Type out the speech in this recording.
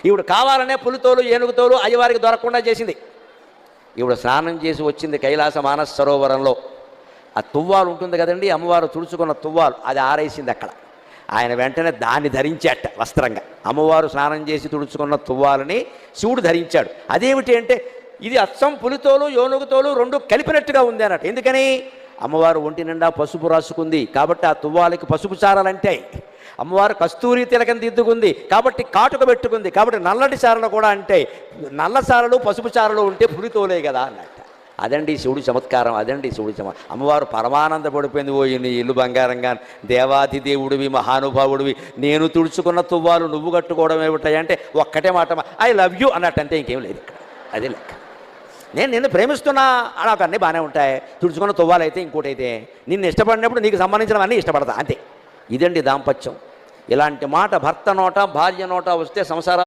ఈవిడ కావాలనే పులితోలు ఏనుగుతోలు అయ్యవారికి దొరకకుండా చేసింది. ఈవిడ స్నానం చేసి వచ్చింది కైలాస మానస సరోవరంలో. ఆ తువ్వాలు ఉంటుంది కదండి, అమ్మవారు తుడుచుకున్న తువ్వాలు, అది ఆరేసింది అక్కడ. ఆయన వెంటనే దాన్ని ధరించాట వస్త్రంగా. అమ్మవారు స్నానం చేసి తుడుచుకున్న తువ్వాలని శివుడు ధరించాడు. అదేమిటి అంటే ఇది అచ్చం పులితోలు ఏనుగుతోలు రెండు కలిపినట్టుగా ఉంది అన్నట్టు. ఎందుకని? అమ్మవారు ఒంటి నిండా పసుపు రాసుకుంది కాబట్టి ఆ తువ్వాలకి పసుపు చారలంటాయి. అమ్మవారు కస్తూరి తిలకం దిద్దుకుంది కాబట్టి కాటుక పెట్టుకుంది కాబట్టి నల్లటి చారలు కూడా అంటాయి. నల్ల చారలు పసుపు చారలు ఉంటే పులితోలే కదా అన్నట్టు. అదండి శివుడి చమత్కారం, అదండి శివుడి అమ్మవారు పరమానంద పడిపోయింది. ఓ నీ ఇల్లు బంగారంగా, దేవాది దేవుడివి, మహానుభావుడివి, నేను తుడుచుకున్న తువ్వాలు నువ్వు కట్టుకోవడం ఏమిటాయి అంటే ఒక్కటే మాట, ఐ లవ్ యూ అన్నట్టు, అంతే, ఇంకేం లేదు ఇక్కడ. అదే లెక్క. నేను నిన్ను ప్రేమిస్తున్నా నాకు అన్నీ బాగానే ఉంటాయి, తుడుచుకున్న తువ్వాలు అయితే ఇంకోటి అయితే, నిన్ను ఇష్టపడినప్పుడు నీకు సంబంధించినవన్నీ ఇష్టపడతా, అంతే. ఇదండి దాంపత్యం. ఇలాంటి మాట భర్త నోట భార్య నోట వస్తే సంసారం